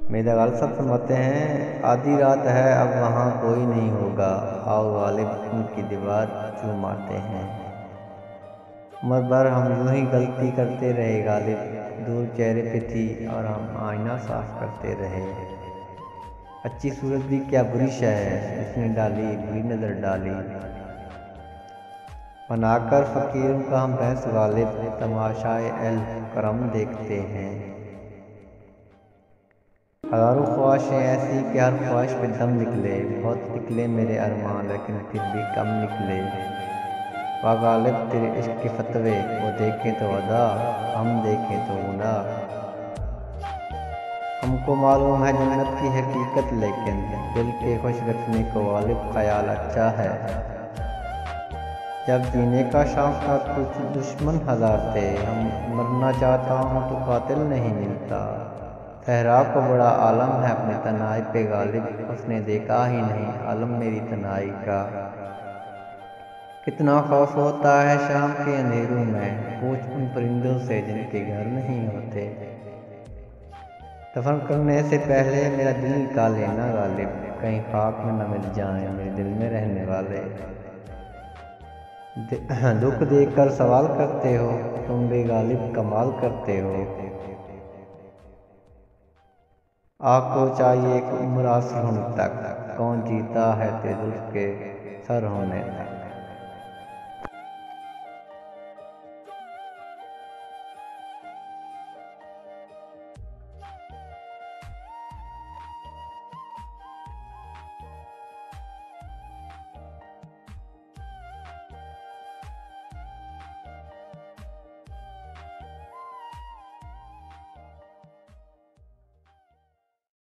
मेरा गालिब साहब फरमाते हैं, आधी रात है अब वहाँ कोई नहीं होगा, आओ गालिब उनकी दीवार क्यों मारते हैं। उम्र भर हम यूं ही गलती करते रहे गालिब, दूर चेहरे पे थी और हम आईना साफ करते रहे। अच्छी सूरत भी क्या बुरी शय है, जिसने डाली बुरी नज़र डाली। बनाकर फ़कीरों का हम भैंस गालिब, तमाशाए अहल करम देखते हैं। हज़ारों ख्वाहिशें ऐसी कि हर ख्वाहिश पे दम निकले, बहुत निकले मेरे अरमान लेकिन फिर भी कम निकले। वाह गालिब तेरे इश्क के फतवे, वो देखें तो अदा, हम देखें तो गुनाह। हमको मालूम है जन्नत की हकीकत लेकिन दिल के खुश रखने को गालिब ख्याल अच्छा है। जब जीने का शौक था कुछ दुश्मन हज़ार थे, हम मरना चाहता हूँ तो कातिल नहीं मिलता। सहरा को बड़ा आलम है अपने तनाई पे गालिब, उसने देखा ही नहीं आलम मेरी तनाई का। कितना खौफ होता है शाम के अंधेरों में, पूछ उन परिंदों से जिनके घर नहीं होते। दफन करने से पहले मेरा दिल निकाल लेना गालिब, कहीं खाक में न मिल जाएं मेरे दिल में रहने वाले। दुख देखकर सवाल करते हो, तुम भी गालिब कमाल करते हो। आपको चाहिए एक उम्र आसर होने तक, कौन जीता है तेरे जुल्फ के सर होने तक।